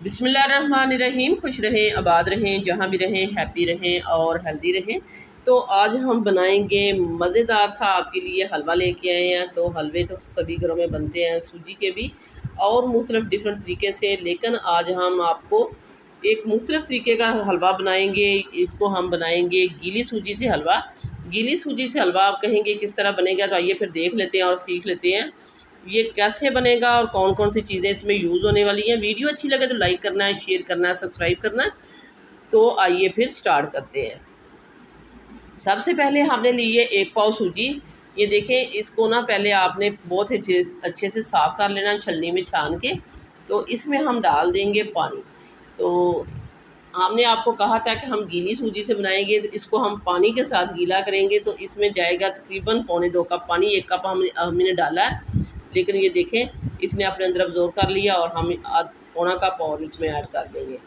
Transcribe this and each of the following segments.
बिस्मिल्लाहिर्रहमानिर्रहीम। खुश रहें, आबाद रहें, जहाँ भी रहें, हैप्पी रहें और हेल्दी रहें। तो आज हम बनाएंगे मज़ेदार सा आपके लिए हलवा लेके आए हैं। तो हलवे तो सभी घरों में बनते हैं, सूजी के भी और मुख्तलिफ डिफरेंट तरीके से, लेकिन आज हम आपको एक मुख्तलिफ तरीके का हलवा बनाएंगे। इसको हम बनाएंगे गीली सूजी से हलवा। गीली सूजी से हलवा आप कहेंगे किस तरह बनेगा, तो आइए फिर देख लेते हैं और सीख लेते हैं ये कैसे बनेगा और कौन कौन सी चीज़ें इसमें यूज़ होने वाली हैं। वीडियो अच्छी लगे तो लाइक करना है, शेयर करना है, सब्सक्राइब करना है। तो आइए फिर स्टार्ट करते हैं। सबसे पहले हमने ली है 1 पाव सूजी। ये देखें, इसको ना पहले आपने बहुत अच्छे से साफ़ कर लेना छलनी में छान के। तो इसमें हम डाल देंगे पानी। तो हमने आपको कहा था कि हम गीली सूजी से बनाएंगे, तो इसको हम पानी के साथ गीला करेंगे। तो इसमें जाएगा तकरीबन 1.25 कप पानी। 1 कप हमने डाला है, लेकिन ये देखें इसने अपने अंदर अब्जॉर्ब कर लिया और हम 1.25 कप और इसमें ऐड कर देंगे।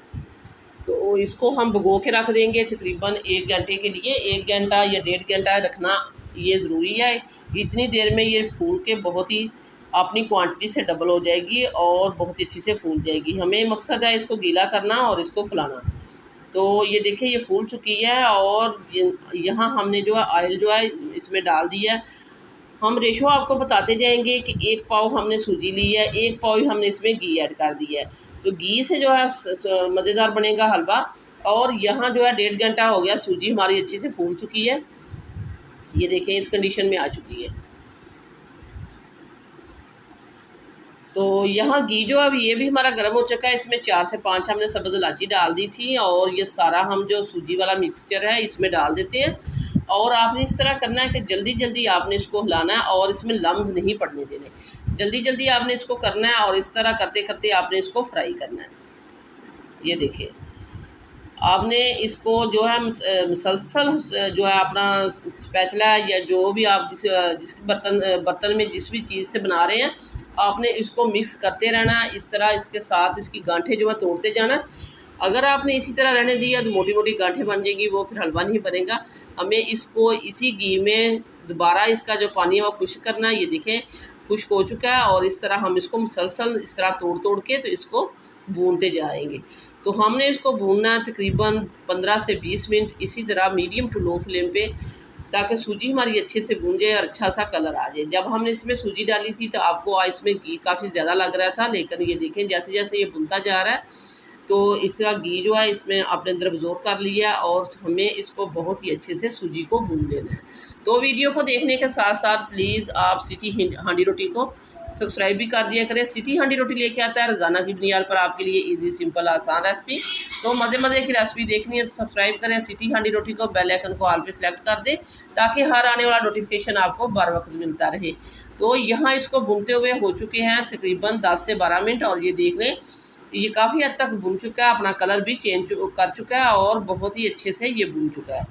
तो इसको हम भिगो के रख देंगे तकरीबन 1 घंटे के लिए। 1 घंटा या 1.5 घंटा रखना ये ज़रूरी है। इतनी देर में ये फूल के बहुत ही अपनी क्वांटिटी से डबल हो जाएगी और बहुत ही अच्छी से फूल जाएगी। हमें मकसद है इसको गीला करना और इसको फुलाना। तो ये देखिए ये फूल चुकी है और यहाँ हमने जो है ऑयल जो है इसमें डाल दिया है। हम रेशो आपको बताते जाएंगे कि 1 पाव हमने सूजी ली है, 1 पाव ही हमने इसमें घी ऐड कर दिया है। तो घी से जो है मज़ेदार बनेगा हलवा। और यहाँ जो है 1.5 घंटा हो गया, सूजी हमारी अच्छी से फूल चुकी है। ये देखें इस कंडीशन में आ चुकी है। तो यहाँ घी जो अब ये भी हमारा गर्म हो चुका है। इसमें 4 से 5 हमने सब्ज़ इलायची डाल दी थी और ये सारा हम जो सूजी वाला मिक्सचर है इसमें डाल देते हैं। और आपने इस तरह करना है कि जल्दी जल्दी आपने इसको हिलाना है और इसमें लम्स नहीं पड़ने देने। जल्दी जल्दी आपने इसको करना है और इस तरह करते करते आपने इसको फ्राई करना है। ये देखिए आपने इसको जो है मुसलसल जो है अपना स्पैचुला या जो भी आप जिस बर्तन में जिस भी चीज़ से बना रहे हैं, आपने इसको मिक्स करते रहना। इस तरह इसके साथ इसकी गांठें जो है तोड़ते जाना। अगर आपने इसी तरह रहने दिया तो मोटी मोटी गांठें बन जाएंगी, वो फिर हलवा नहीं बनेगा। हमें इसको इसी घी में दोबारा इसका जो पानी है वो खुश्क करना है। ये देखें खुश्क हो चुका है और इस तरह हम इसको मुसलसल इस तरह तोड़ तोड़ के तो इसको भूनते जाएंगे। तो हमने इसको भूनना है तकरीबन 15 से 20 मिनट इसी तरह मीडियम टू लो फ्लेम पे, ताकि सूजी हमारी अच्छे से भून जाए और अच्छा सा कलर आ जाए। जब हमने इसमें सूजी डाली थी तो आपको इसमें घी काफ़ी ज़्यादा लग रहा था, लेकिन ये देखें जैसे जैसे ये भुनता जा रहा है तो इसका घी जो है इसमें अपने अंदर अब्जॉर्ब कर लिया और हमें इसको बहुत ही अच्छे से सूजी को भून लेना है। तो वीडियो को देखने के साथ साथ प्लीज़ आप सिटी हांडी रोटी को सब्सक्राइब भी कर दिया करें। सिटी हांडी रोटी लेके आता है रोज़ाना की बुनियाद पर आपके लिए इजी सिंपल आसान रेसिपी। तो मज़े मज़े की रेसिपी देखनी है तो सब्सक्राइब करें सिटी हांडी रोटी को, बेल आइकन को ऑल पे सेलेक्ट कर दें ताकि हर आने वाला नोटिफिकेशन आपको बर वक्त मिलता रहे। तो यहाँ इसको भूनते हुए हो चुके हैं तकरीबन 10 से 12 मिनट और ये देख लें ये काफ़ी हद तक भुन चुका है, अपना कलर भी चेंज कर चुका है और बहुत ही अच्छे से ये भुन चुका है।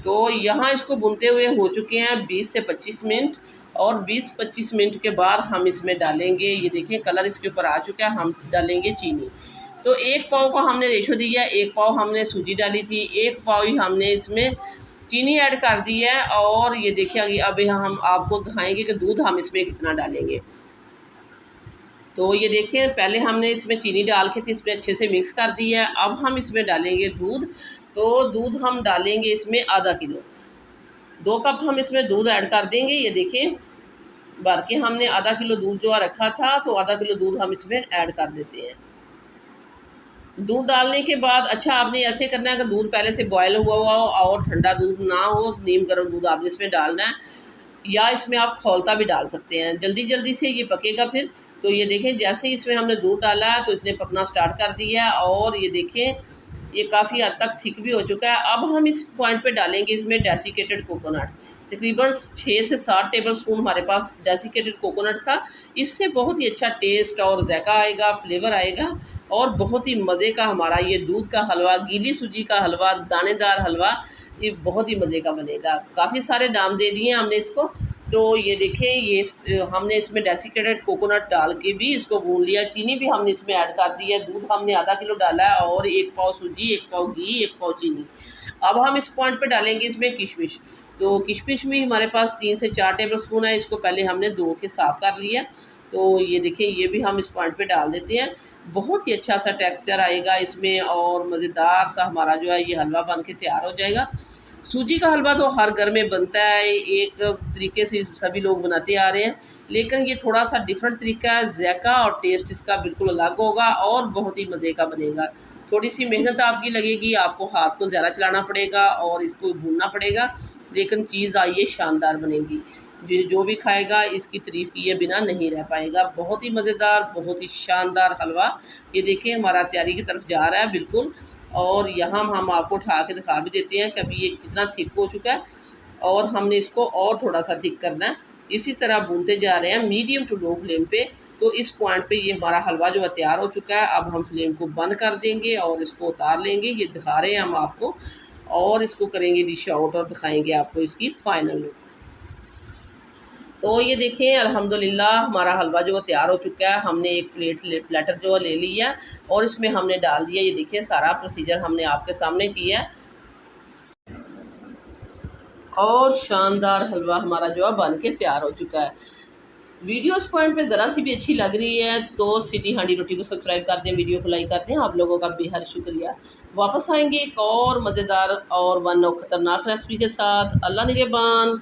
तो यहाँ इसको भुनते हुए हो चुके हैं 20 से 25 मिनट और 20-25 मिनट के बाद हम इसमें डालेंगे, ये देखें कलर इसके ऊपर आ चुका है, हम डालेंगे चीनी। तो 1 पाव का हमने रेशो दिया, 1 पाव हमने सूजी डाली थी, 1 पाव ही हमने इसमें चीनी ऐड कर दी है। और ये देखिए अब हम आपको दिखाएंगे कि दूध हम इसमें कितना डालेंगे। तो ये देखिए पहले हमने इसमें चीनी डाल के इसमें अच्छे से मिक्स कर दिया है। अब हम इसमें डालेंगे दूध। तो दूध हम डालेंगे इसमें आधा किलो, 2 कप हम इसमें दूध ऐड कर देंगे। ये देखें भर के हमने आधा किलो दूध जो रखा था, तो आधा किलो दूध हम इसमें ऐड कर देते हैं। दूध डालने के बाद अच्छा आपने ऐसे करना है कि दूध पहले से बॉयल हुआ हुआ हो और ठंडा दूध ना हो, नीम गर्म दूध आपने इसमें डालना है, या इसमें आप खौलता भी डाल सकते हैं। जल्दी जल्दी से ये पकेगा फिर। तो ये देखें जैसे ही इसमें हमने दूध डाला है तो इसने पकना स्टार्ट कर दिया है और ये देखें ये काफ़ी हद तक थिक भी हो चुका है। अब हम इस पॉइंट पे डालेंगे इसमें डेसिकेटेड कोकोनट। तकरीबन 6 से 7 टेबल स्पून हमारे पास डेसिकेटेड कोकोनट था। इससे बहुत ही अच्छा टेस्ट और जायका आएगा, फ्लेवर आएगा और बहुत ही मज़े का हमारा ये दूध का हलवा, गीली सूजी का हलवा, दानेदार हलवा, ये बहुत ही मज़े का बनेगा। काफ़ी सारे नाम दे दिए हमने इसको। तो ये देखें ये हमने इसमें डेसिकेटेड कोकोनट डाल के भी इसको भून लिया। चीनी भी हमने इसमें ऐड कर दी है। दूध हमने आधा किलो डाला है और 1 पाव सूजी, 1 पाव घी, 1 पाव चीनी। अब हम इस पॉइंट पे डालेंगे इसमें किशमिश। तो किशमिश में हमारे पास 3 से 4 टेबल स्पून है। इसको पहले हमने धो के साफ़ कर लिया। तो ये देखिए ये भी हम इस पॉइंट पे डाल देते हैं। बहुत ही अच्छा सा टेक्सचर आएगा इसमें और मज़ेदार सा हमारा जो है ये हलवा बन के तैयार हो जाएगा। सूजी का हलवा तो हर घर में बनता है, एक तरीके से सभी लोग बनाते आ रहे हैं, लेकिन ये थोड़ा सा डिफरेंट तरीका है। जायका और टेस्ट इसका बिल्कुल अलग होगा और बहुत ही मज़े का बनेगा। थोड़ी सी मेहनत आपकी लगेगी, आपको हाथ को ज़्यादा चलाना पड़ेगा और इसको भूनना पड़ेगा, लेकिन चीज़ आइए शानदार बनेगी। जो भी खाएगा इसकी तारीफ़ किए बिना नहीं रह पाएगा। बहुत ही मज़ेदार, बहुत ही शानदार हलवा ये देखिए हमारा तैयारी की तरफ जा रहा है बिल्कुल। और यहाँ हम आपको उठा के दिखा भी देते हैं कि अभी ये कितना थिक हो चुका है और हमने इसको और थोड़ा सा थिक करना है। इसी तरह भूनते जा रहे हैं मीडियम टू लो फ्लेम पे। तो इस पॉइंट पे ये हमारा हलवा जो है तैयार हो चुका है। अब हम फ्लेम को बंद कर देंगे और इसको उतार लेंगे। ये दिखा रहे हैं हम आपको और इसको करेंगे डिश आउट और दिखाएंगे आपको इसकी फाइनल लुक। तो ये देखें अल्हम्दुलिल्लाह हमारा हलवा जो है तैयार हो चुका है। हमने एक प्लेटर जो है ले लिया और इसमें हमने डाल दिया। ये देखिए सारा प्रोसीजर हमने आपके सामने किया है और शानदार हलवा हमारा जो है बन के तैयार हो चुका है। वीडियो इस पॉइंट पे ज़रा सी भी अच्छी लग रही है तो सिटी हांडी रोटी को सब्सक्राइब कर दें, वीडियो को लाइक करते हैं। आप लोगों का बेहद शुक्रिया। वापस आएंगे एक और मज़ेदार और वन और ख़तरनाक रेसिपी के साथ। अल्लाह निगहबान।